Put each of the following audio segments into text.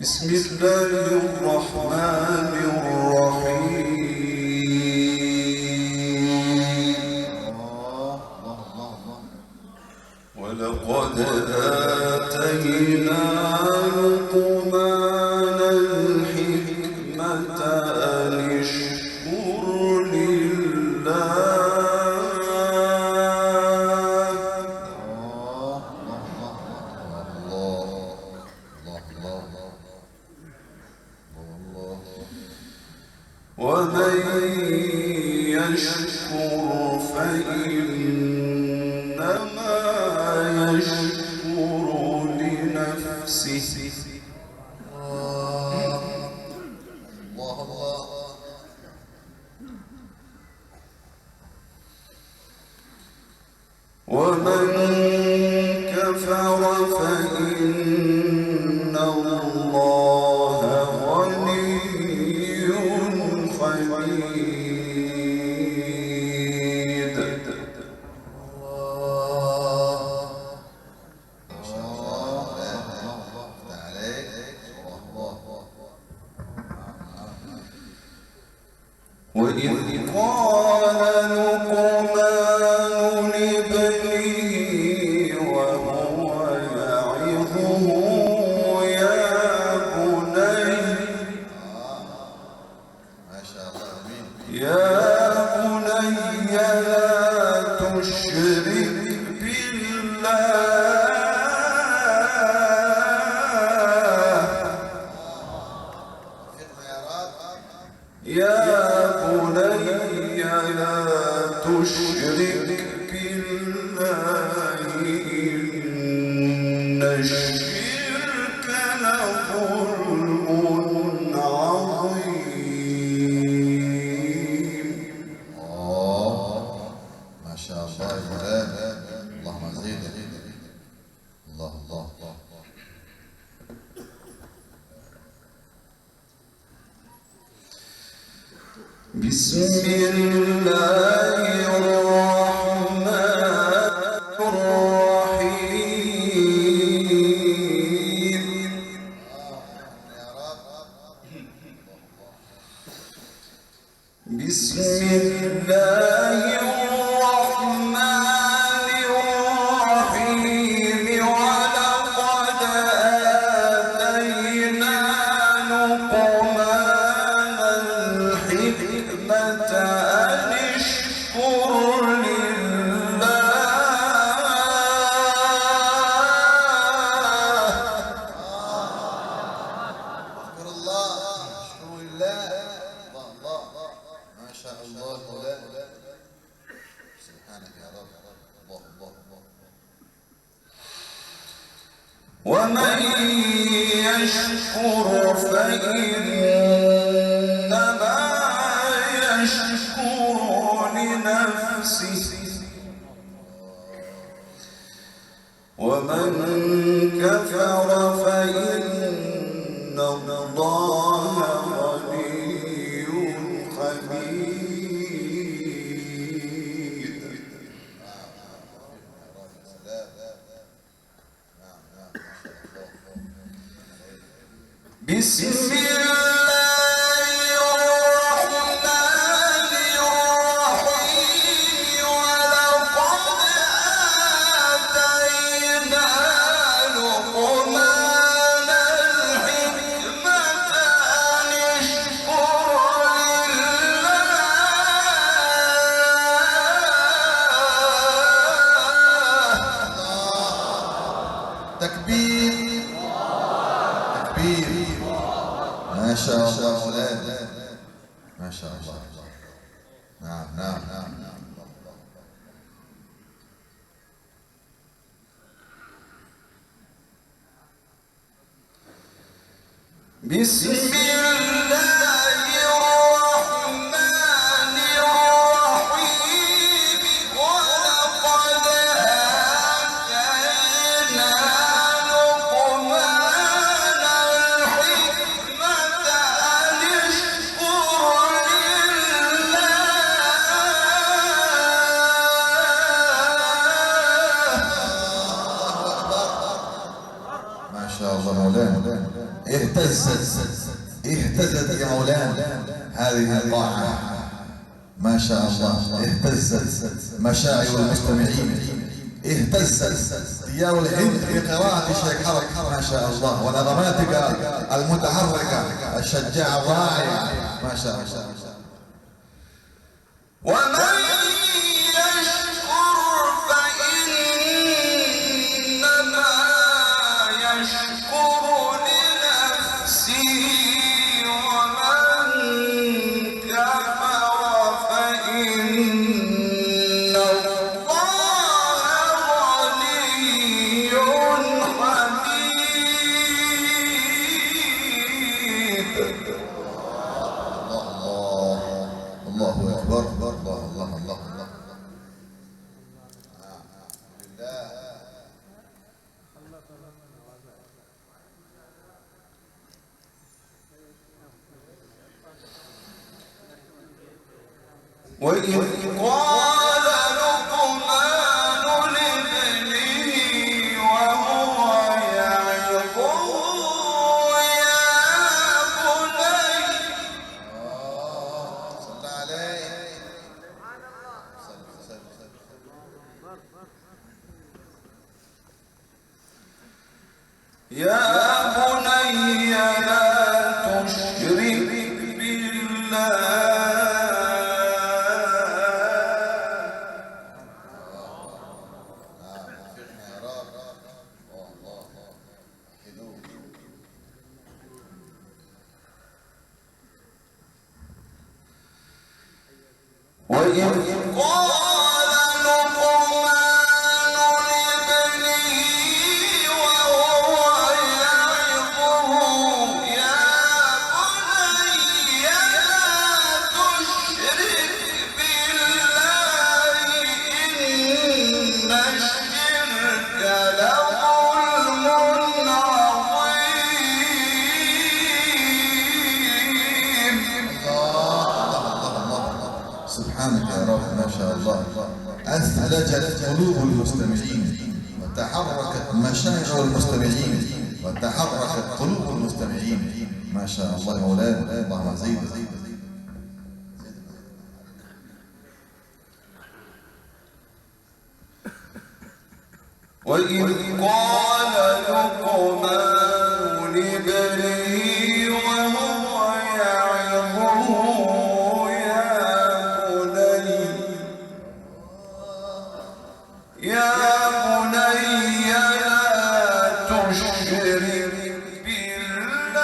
بسم الله الرحمن الرحيم. ولقد آتينا لقمان الحكمة أن اشكر لله. ومن يشكر فإنما يشكر لنفسه. ومن كفر فإن الله غني حميد. وإذ قال لقمان لابنه وهو يعظه يا بني لا تشرك بالله. يا بني لا تشرك بالله إن الشرك لظلم عظيم. ما شاء الله يا مولانا، اللهم زيد. الله الله الله. بسم الله الرحمن الرحيم. بسم الله الرحمن الرحيم. ولقد آتينا لقمان الحكمة أن اشكر لله. اشكر الله، اشكر لله. الله الله، ما شاء الله مولانا، سبحانك يا رب. الله الله الله. ومن يشكر فإنما يشكر لنفسه. ومن كفر فإن الله غني حميد. بسم الله الرحمن الرحيم. ولقد آتينا لقمان الحكمة أن اشكر لله. تكبير تكبير. ما شاء الله مولانا، ما شاء الله. نعم نعم نعم نعم. بسم الله الرحمن الرحيم. ولقد آتينا لقمان الحكمة أن اشكر لله. ما شاء الله مولانا. اهدى اهتزت يا مولانا هذه القاعة، ما شاء الله، اهتزت مشاعر المستمعين، اهتزت ديار الهند بقراءة الشيخ حرك، ما شاء الله، ونغماتك المتحركة الشجاعة الراعية، ما شاء الله. ومن يشكر فإنما يشكر لنفسه ومن كفر فإن الله غني حميد. الله أكبر، الله الله الله الله. وإذ قال لقمان لابنه وهو يعظه يا بني صلى عليه. يا بني لا تشرك بالله وإذ قال لقمان لابنه وهو يعظه يا بني لا تشرك بالله إن الشرك لظلم عظيم. سبحانك يا رب، ما شاء الله. أثلجت قلوب المستمعين وتحركت مشاعر المستمعين وتحركت قلوب المستمعين، ما شاء الله مولانا. اللهم زيد. وإذ قال لقمان لابنه وهو يعظه يا بني لا تشرك بالله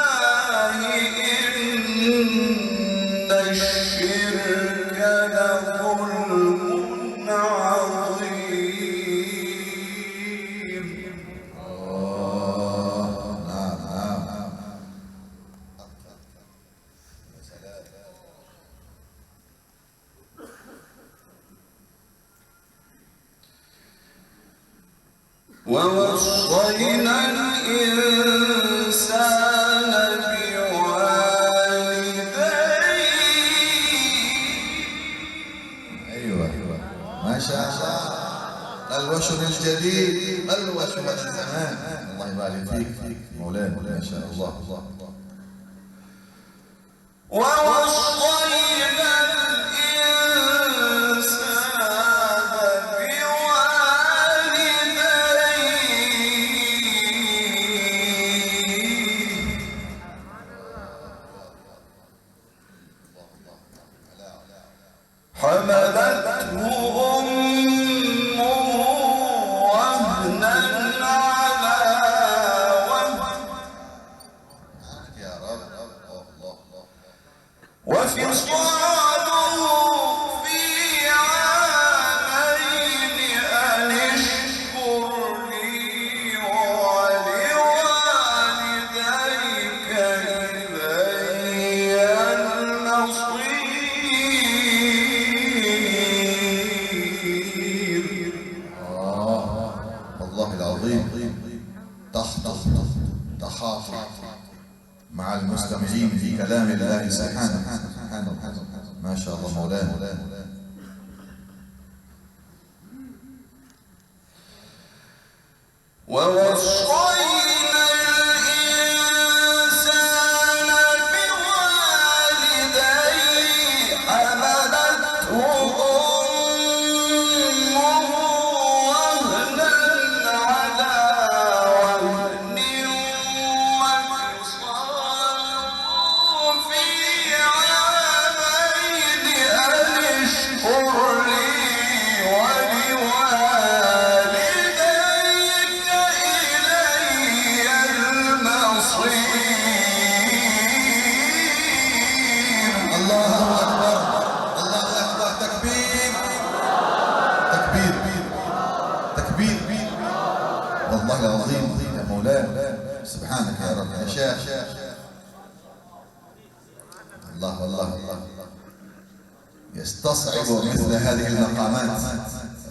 إن الشرك لظلم عظيم. نعم نعم. ووصينا الإنسان بوالديه. أيوة ما شاء الله. الوشم الجديد، الوشم الزمان. الله يبارك فيك مولانا، ما شاء الله. ووصينا الإنسان بوالديه حملته أمه وهنا على وهن يا رب. الله. وفصاله في عامين أن اشكر لي ولوالديك إلي المصير. والله العظيم تحاط مع المستمعين في كلام الله سبحانه. ما شاء الله مولانا. ووصينا الإنسان شيخ. الله الله الله يستصعب مثل هذه المقامات،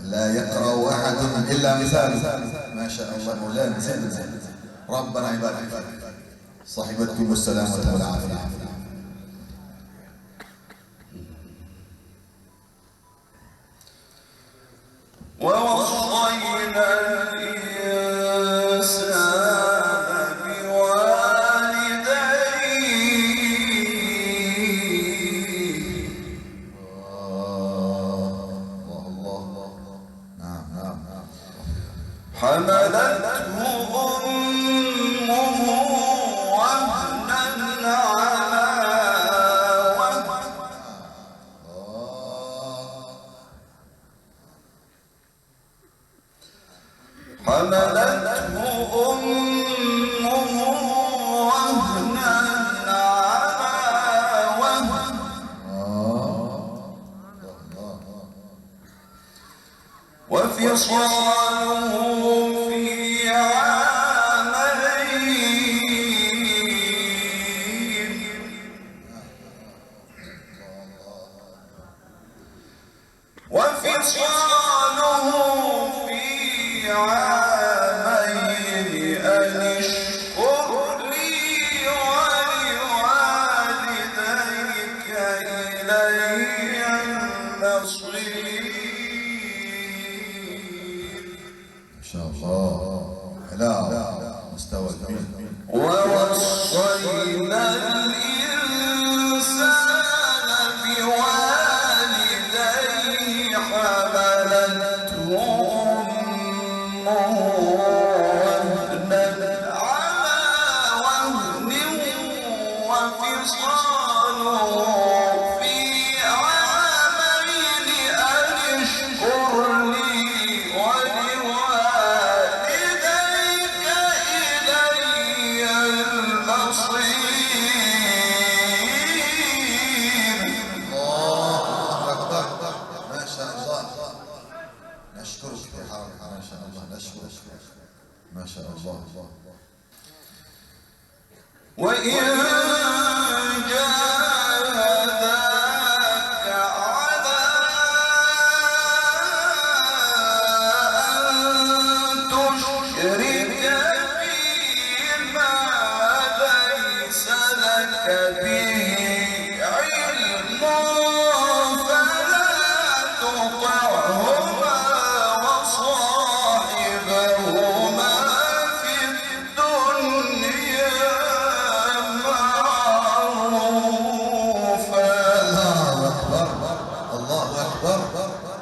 لا يقرأ أحد إلا مثاله. ما شاء الله مولانا زين. ربنا يبارك فيك. صاحبتكم السلامة والعافية. ووصينا الإنسان بوالديه. الله. نعم. حملته أمه وهنا على وهن. حملته أمه وهنا على وهن. وفصاله في عامين. وفصاله في عامين أن اشكر لي ولوالديك إلي المصير. ما شاء الله. لا مستوى جميل. ووصينا الإنسان بوالديه حملته أمه وهنا على وهن وفصاله في عامين أن اشكر لي ولوالديك إلي المصير. الله أكبر. ما شاء الله. نشكرك يا حرام. ما شاء الله نشكرك. ما شاء الله. وإن جاهداك على أن تشرك بي ما ليس لك به علم فلا تطعهما وصاحبهما في الدنيا معروفا. الله أكبر.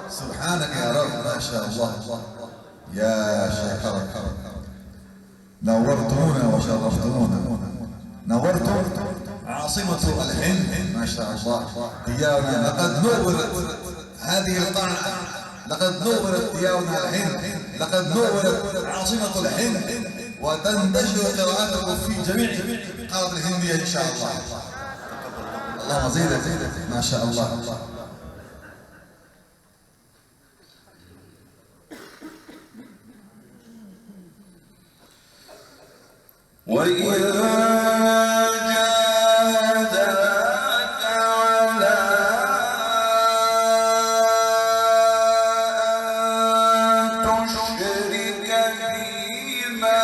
سبحانك يا رب. ما شاء الله. يا شيخ نورتونا وشرفتونا. نورتم عاصمة الهند. ما شاء الله. ديارنا لقد نورت هذه القاعة. لقد نورت ديارنا الهند. لقد نورت عاصمة الهند. وتنتشر قراءته في جميع القارة الهندية إن شاء الله. اللهم زيدك. ما شاء الله. وإن جاهداك على أن تشرك بي ما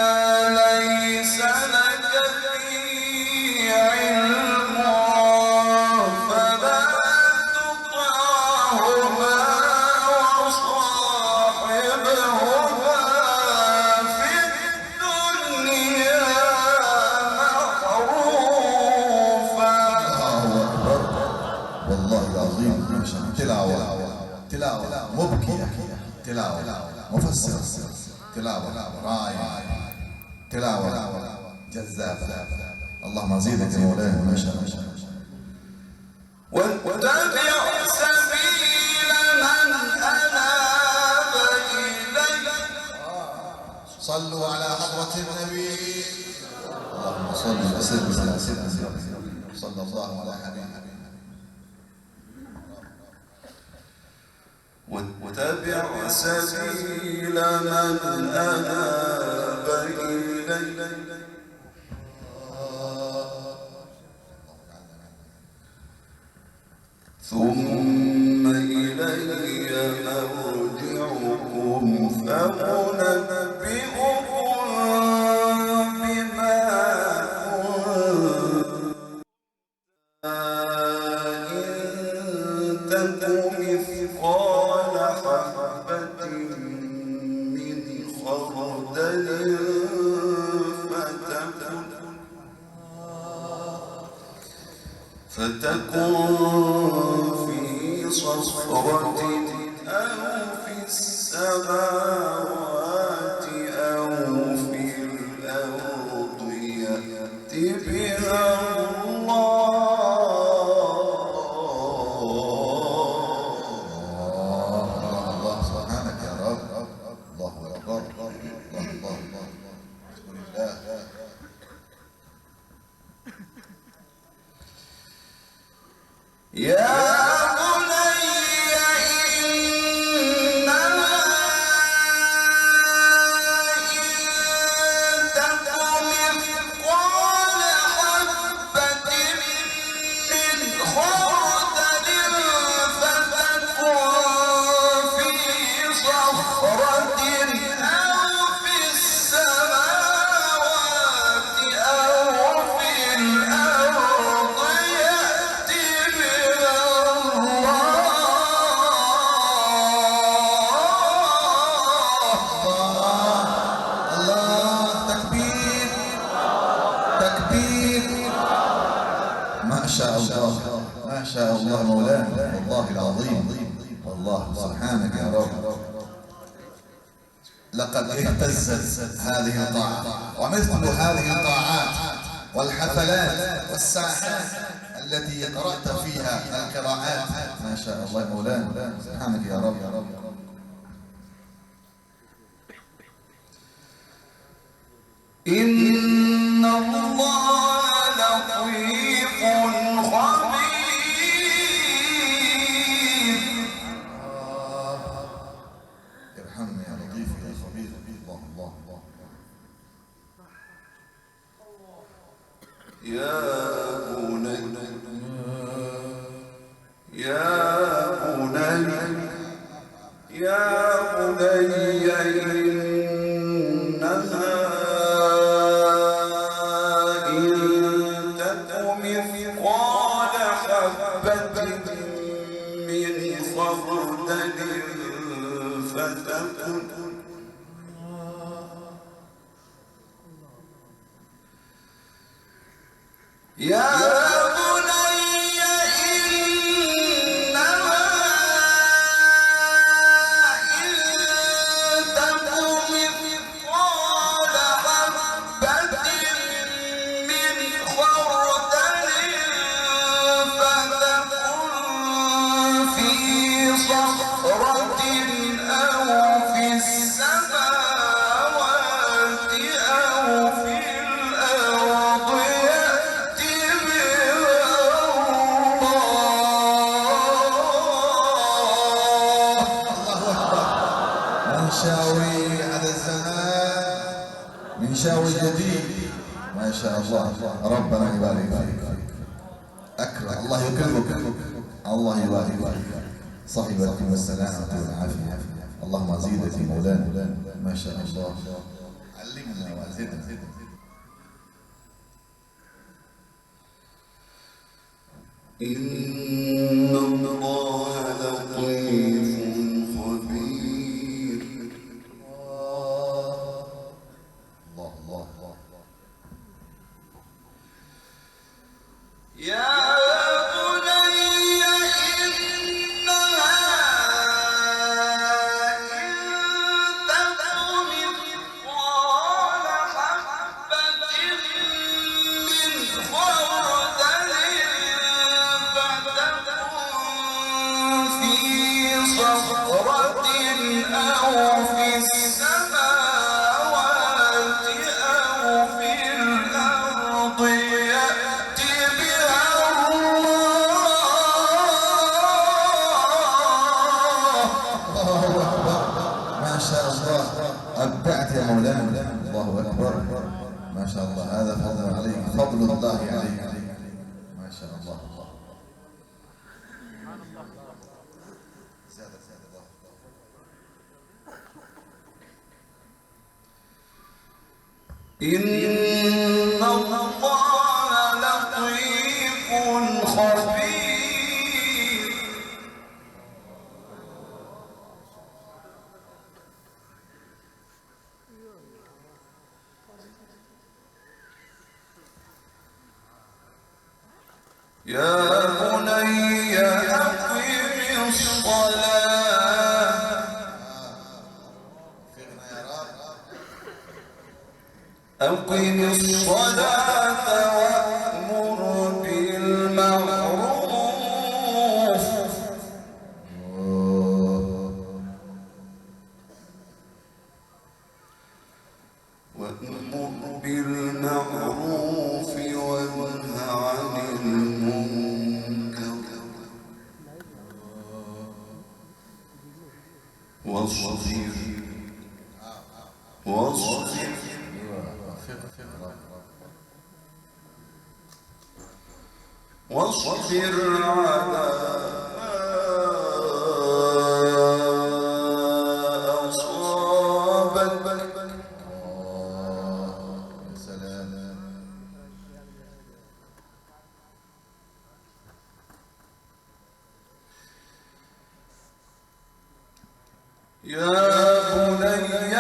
ليس لك به علم فلا تطعهما وصاحبهما في الدنيا معروفا. والله العظيم. ما شاء الله. تلاوة مبكية. تلاوة مفسرة. تلاوة رائعة. تلاوة جذابة. اللهم زيدك يا مولانا. ما شاء الله. واتبع سبيل من أناب إلي. صلوا على حضرة النبي. اللهم صل وسلم على سيدنا صلى الله على حبيبه. واتبع سبيل من أناب إلي ثم إلي مرجعكم فأنبئكم بما كنتم إن تك مثقال حبة من خردل فتكن في صخرة أو في السماوات أو في الأرض يأت بها الله سبحانك يا رب. الله أكبر. الله بسم الله. يا ما شاء الله مولانا، والله العظيم، والله سبحانك يا رب. لقد اهتزت هذه الطاعة، ومثل هذه الطاعات والحفلات والساحات التي قرأت فيها القراءات. ما شاء الله مولانا، سبحانك يا رب. إن الله لطيف خبير. ارحمني يا لطيف يا خبير. الله الله الله. يا بني يا بني يا بني إنها يا بني إنما إن تك مثقال حبة من خردل فتكن في صخرة أو في السماوات أو في الأرض منشاوي هذا الزمان، منشاوي جديد. ما شاء الله، ربنا يبارك فيك. أكرم الله يكرمك، الله يبارك فيك. صحبكم والسلامة والعافية. اللهم زيدك مولانا. ما شاء الله، علمنا وزدنا. إن الله لطيف خبير. الله الله الله. يا بني إنها إن تك مثقال حبة من خردل في صخرة أو في السماوات أو في الأرض يأت بها الله أكبر. ما شاء الله، أبدعت يا مولانا. الله أكبر. ما شاء الله، هذا فضل عليك، فضل الله عليك. ما شاء الله. إن الله لطيف خبير. يا بني أقم الصلاة أقم الصلاة وأمر بالمعروف وانه عن المنكر واصبر على أصابك. يا بني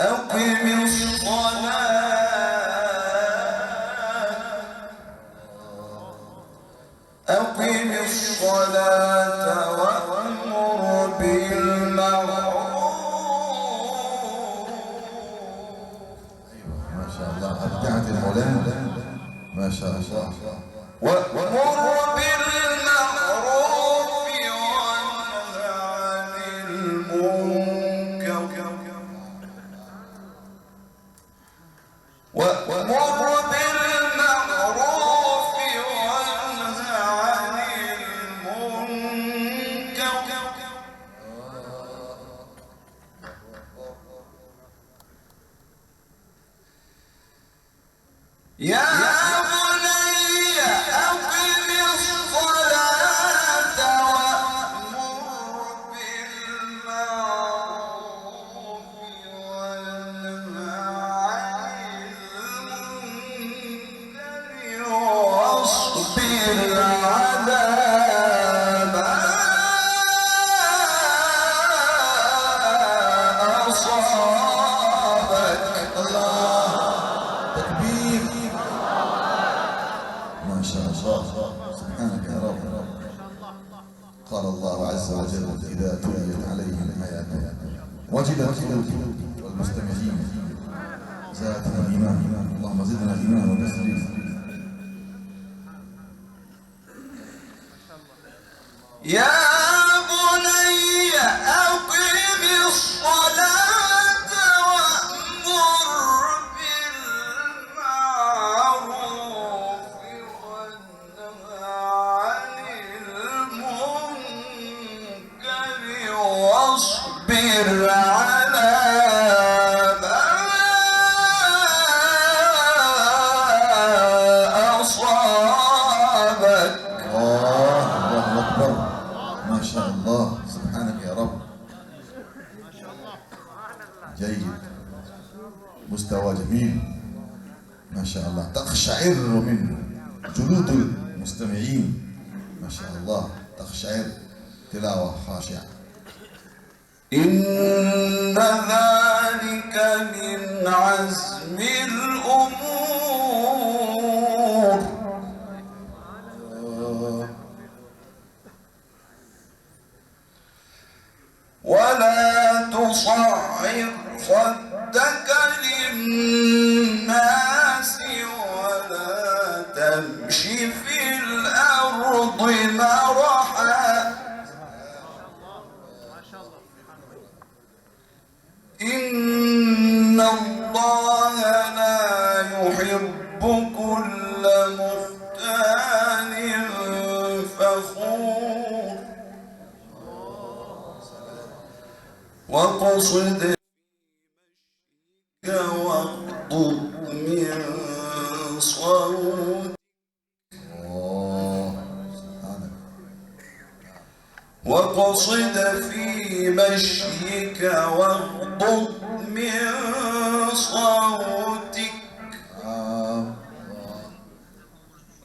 أقم الصلاة أقم الصلاة وأمر بالمعروف. ما شاء الله أبدعت المولانا ما شاء الله. وأمر بالمعروف وانه عن المنكر وأمر بالمعروف وانه عن المنكر. يا بني أقم الصلاة وأمر بالمعروف وانه عن المنكر واصبر على ما أصابك. الله تكبير ما شاء الله سبحانك يا رب. قال الله عز وجل إذا تليت عليهم آياته وجلت قلوبهم والمستمعين زادهم إيمانا. اللهم زدنا إيمانا وتسليما. يا بني أقم الصلاة وأمر بالمعروف وانه عن المنكر واصبر على ما أصابك. الله أكبر ما شاء الله سبحانك يا رب. جيد مستوى جميل ما شاء الله. تقشعر منه جلود المستمعين ما شاء الله. تقشعر تلاوة خاشعة. إن ذلك من عزم الأمور. ولا تصعر خدك للناس ولا تمش في الأرض مرحا. إن الله لا يحب كل مختال فخور. واقصد واغضض من صوتك واقصد في مشيك واغضض من صوتك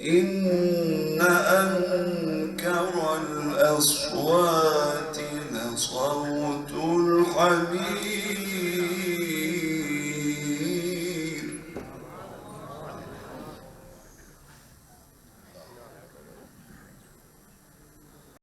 إن أنكر الأصوات لصوت الحمير